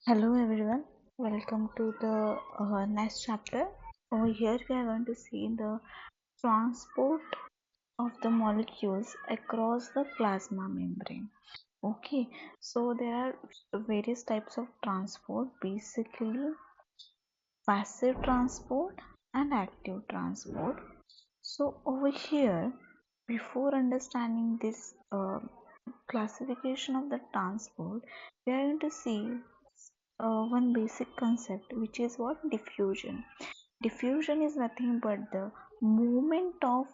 Hello everyone, welcome to the next chapter. Over here, we are going to see the transport of the molecules across the plasma membrane. Okay, so there are various types of transport, basically passive transport and active transport. So, over here, before understanding this classification of the transport, we are going to see one basic concept, which is what diffusion. Diffusion is nothing but the movement of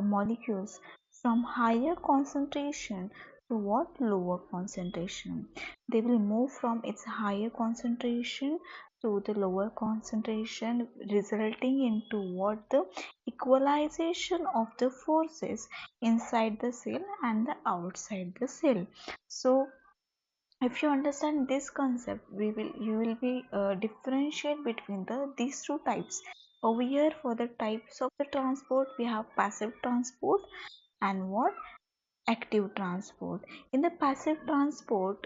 molecules from higher concentration to what lower concentration. They will move from its higher concentration to the lower concentration, resulting into what the equalization of the forces inside the cell and the outside the cell. So if you understand this concept, you will be differentiate between these two types. Over here, for the types of the transport, we have passive transport and what active transport. In the passive transport,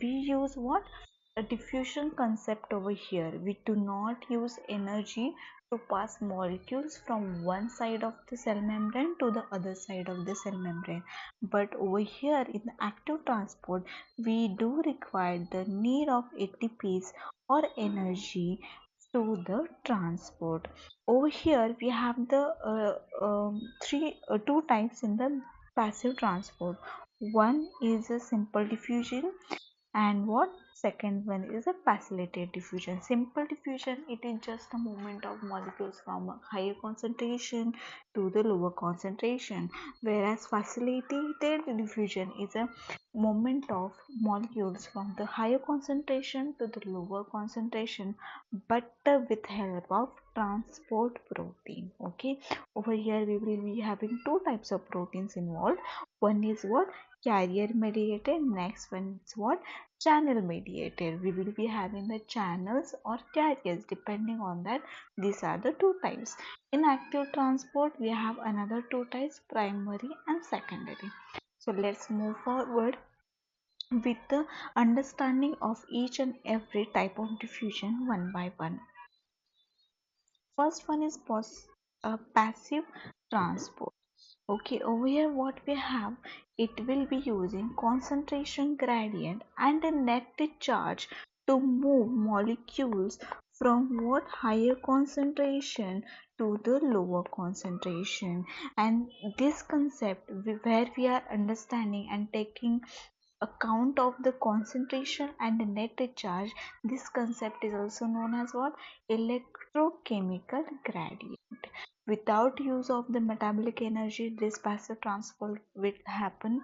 we use what a diffusion concept over here. We do not use energy to pass molecules from one side of the cell membrane to the other side of the cell membrane, but over here in the active transport we do require the need of ATPs or energy to the transport. Over here we have the two types in the passive transport. One is a simple diffusion, and what second one is a facilitated diffusion. Simple diffusion, it is just a movement of molecules from a higher concentration to the lower concentration, whereas facilitated diffusion is a movement of molecules from the higher concentration to the lower concentration, but with help of transport protein. Okay, over here we will be having two types of proteins involved. One is what carrier mediated, next one is what channel mediated. We will be having the channels or carriers depending on that. These are the two types. In active transport we have another two types, primary and secondary. So let's move forward with the understanding of each and every type of diffusion one by one. First one is passive transport. Okay, over here what we have, it will be using concentration gradient and a net charge to move molecules from what higher concentration to the lower concentration. And this concept where we are understanding and taking account of the concentration and the net charge, this concept is also known as what electrochemical gradient. Without use of the metabolic energy, this passive transport will happen,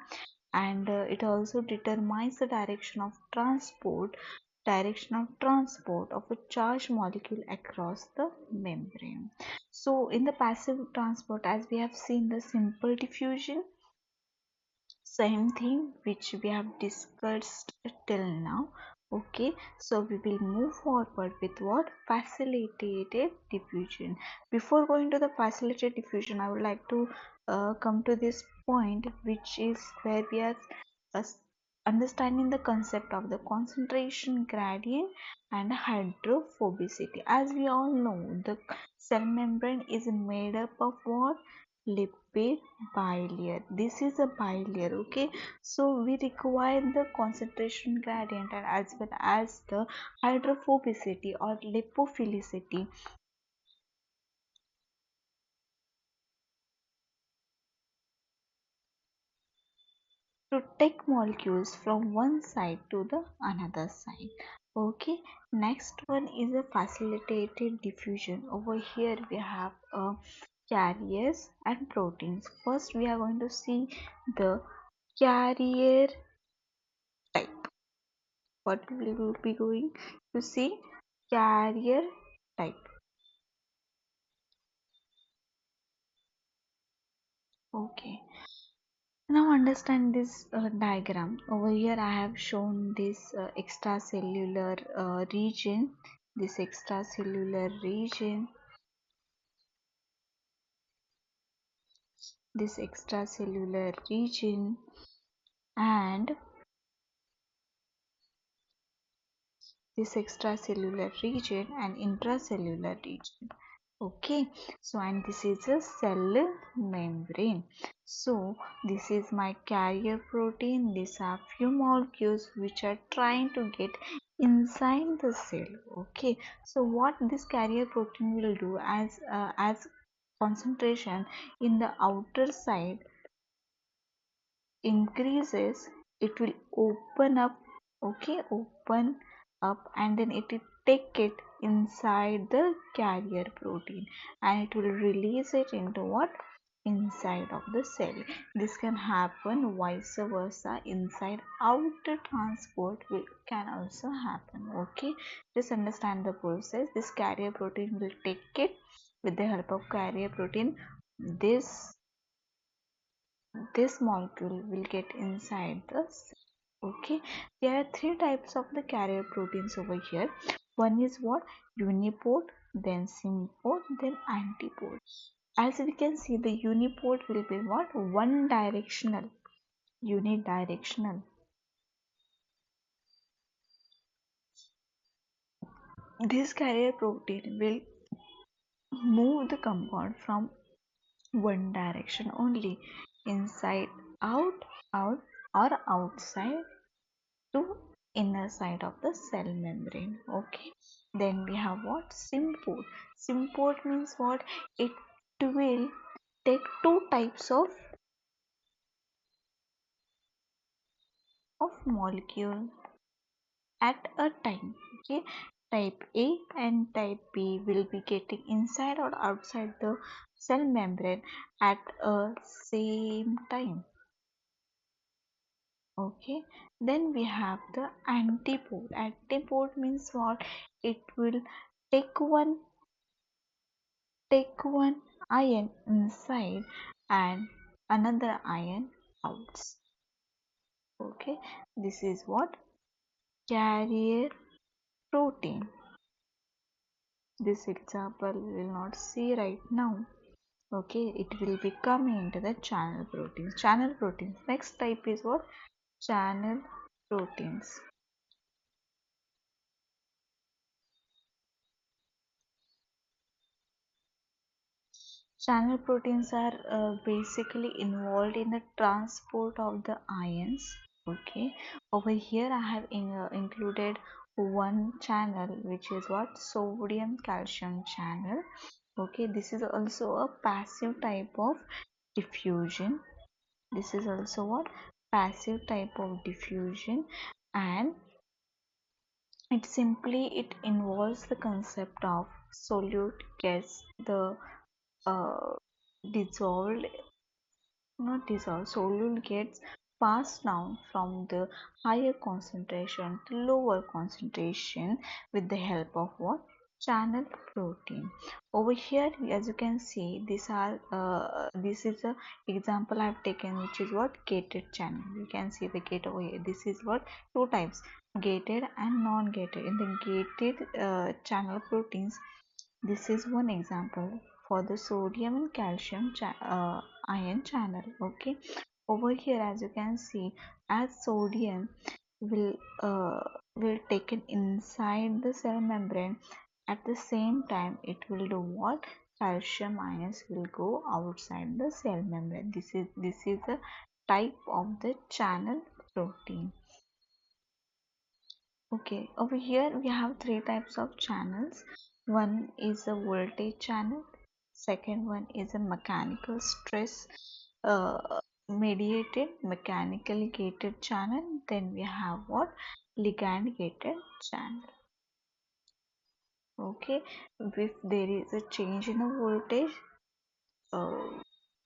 and it also determines the direction of transport of a charged molecule across the membrane. So in the passive transport, as we have seen the simple diffusion, same thing which we have discussed till now. Okay, so we will move forward with what facilitated diffusion. Before going to the facilitated diffusion, I would like to come to this point, which is where we are uh, understanding the concept of the concentration gradient and hydrophobicity. As we all know, the cell membrane is made up of what? Lipid bilayer. This is a bilayer. Okay, so we require the concentration gradient and as well as the hydrophobicity or lipophilicity to take molecules from one side to the another side. Okay, next one is a facilitated diffusion. Over here we have carriers and proteins. First we are going to see the carrier type. What we will be going to see? Carrier type. Okay, now understand this diagram. Over here I have shown this extracellular region, this extracellular region, this extracellular region, and this extracellular region and intracellular region. Okay, so and this is a cell membrane. So this is my carrier protein. These are few molecules which are trying to get inside the cell. Okay, so what this carrier protein will do, as concentration in the outer side increases, it will open up. Okay, open up, and then it will take it inside the carrier protein, and it will release it into what, inside of the cell. This can happen vice versa, inside out the transport will, can also happen. Okay, just understand the process. This carrier protein will take it, with the help of carrier protein, this this molecule will get inside the cell. Okay, there are three types of the carrier proteins over here. One is what, unipode, then sympode, then antipode. As we can see, the unipode will be what, one directional, unidirectional. This carrier protein will move the compound from one direction only, inside out, out, or outside to inner side of the cell membrane. Okay, then we have what, sympode. Sympode means what, it will take two types of molecule at a time. Okay, type A and type B will be getting inside or outside the cell membrane at a same time. Okay, then we have the antipode. Antipode means what, it will take one take one ion inside and another ion out. Okay, this is what, carrier protein. This example we will not see right now. Okay, it will be coming into the channel proteins. Channel proteins, next type is what, channel proteins. Channel proteins are basically involved in the transport of the ions. Okay, over here I have included one channel, which is what, sodium calcium channel. Okay, this is also a passive type of diffusion. This is also what, passive type of diffusion, and it involves the concept of solute gets the uh, dissolved, not dissolved, solute gets passed down from the higher concentration to lower concentration with the help of what, channel protein. Over here, as you can see, this is a example I've taken, which is what, gated channel. You can see the gate over here. This is what, two types, gated and non-gated. In the gated channel proteins, this is one example for the sodium and calcium ion channel. Okay, over here, as you can see, as sodium will uh, will taken inside the cell membrane, at the same time it will do what, calcium ions will go outside the cell membrane. This is a type of the channel protein. Okay, over here we have three types of channels. One is a voltage channel, second one is a mechanical stress mediated, mechanically gated channel, then we have what, ligand gated channel. Okay, if there is a change in the uh,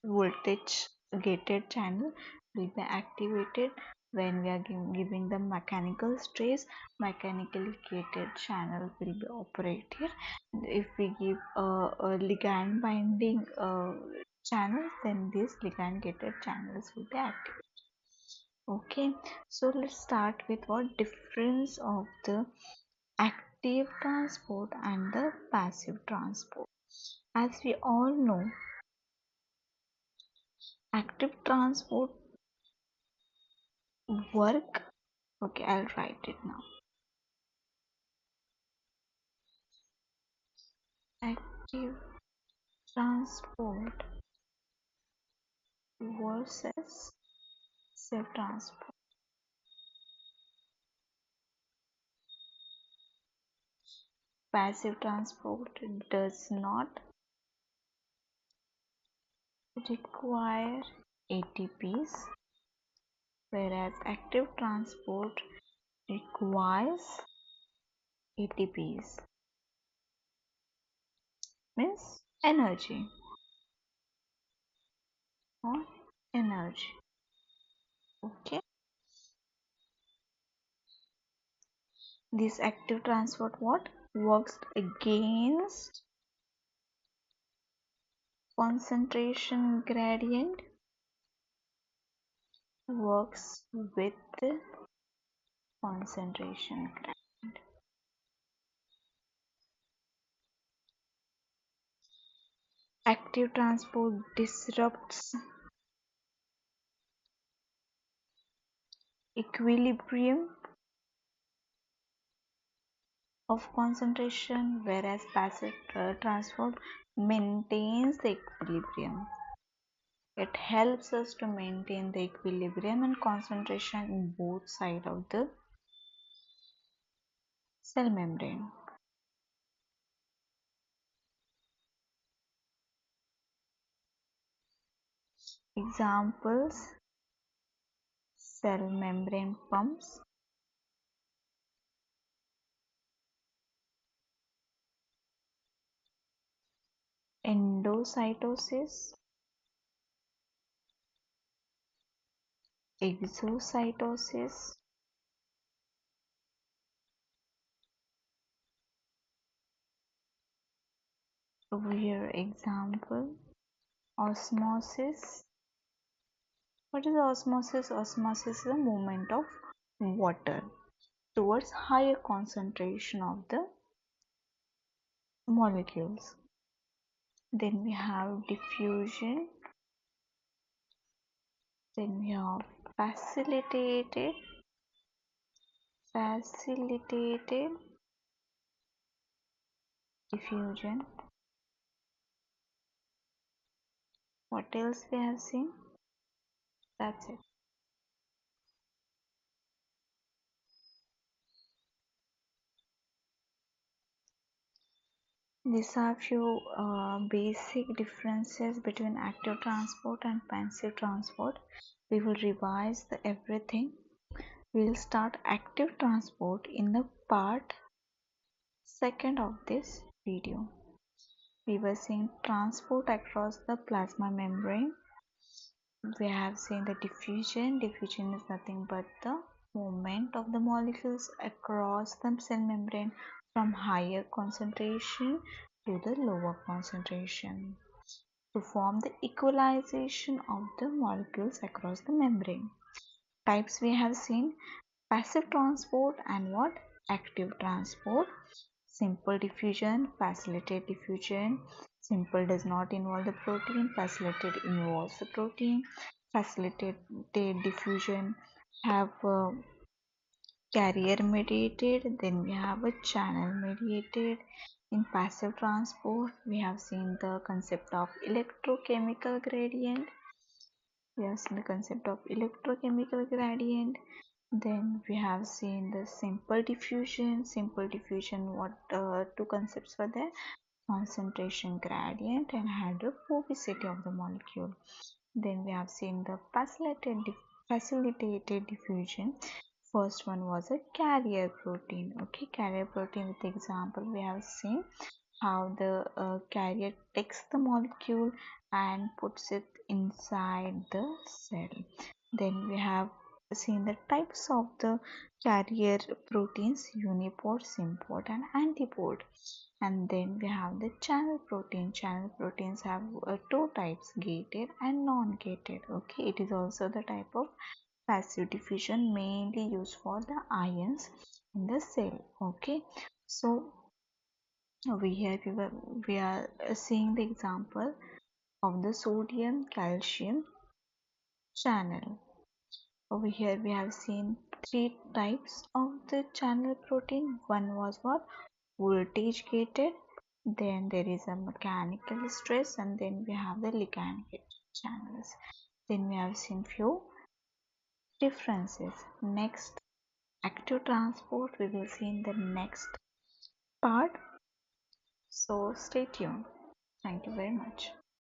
voltage gated channel will be activated. When we are giving the mechanical stress, mechanically gated channel will be operated. If we give a ligand binding channel, then these ligand gated channels will be active. Okay, so let's start with what difference of the active transport and the passive transport. As we all know, active transport work. Okay, I'll write it now. active transport versus safe transport. Passive transport does not require ATPs, whereas active transport requires ATPs, means energy or energy. Okay, this active transport what works against concentration gradient, works with concentration gradient. Active transport disrupts equilibrium of concentration, whereas passive transport maintains the equilibrium. It helps us to maintain the equilibrium and concentration in both sides of the cell membrane. Examples: cell membrane pumps, endocytosis, exocytosis, over here example, osmosis. What is osmosis? Osmosis is a movement of water towards higher concentration of the molecules. Then we have diffusion, then we have facilitated diffusion. What else we have seen? That's it. These are few basic differences between active transport and passive transport. We will revise everything. We will start active transport in the part second of this video. We were seeing transport across the plasma membrane. We have seen the diffusion. Diffusion is nothing but the movement of the molecules across the cell membrane from higher concentration to the lower concentration to form the equalization of the molecules across the membrane. Types we have seen: passive transport and what? Active transport. Simple diffusion, facilitated diffusion. Simple does not involve the protein, facilitated involves the protein. Facilitated diffusion have carrier mediated, then we have a channel mediated. In passive transport, we have seen the concept of electrochemical gradient. We have seen the concept of electrochemical gradient. Then we have seen the simple diffusion. Simple diffusion, what two concepts were there? Concentration gradient and hydrophobicity of the molecule. Then we have seen the facilitated diffusion. First one was a carrier protein. Okay, carrier protein with example we have seen how the carrier takes the molecule and puts it inside the cell. Then we have seen the types of the carrier proteins: unipod, sympod and antipod. And then we have the channel protein. Channel proteins have two types: gated and non-gated. Okay, it is also the type of passive diffusion mainly used for the ions in the cell. Okay, so over here we are seeing the example of the sodium calcium channel. Over here we have seen three types of the channel protein. One was what? Voltage gated, Then there is a mechanical stress, and then we have the Lagrange channels. Then we have seen few differences. Next, active transport we will see in the next part. So stay tuned. Thank you very much.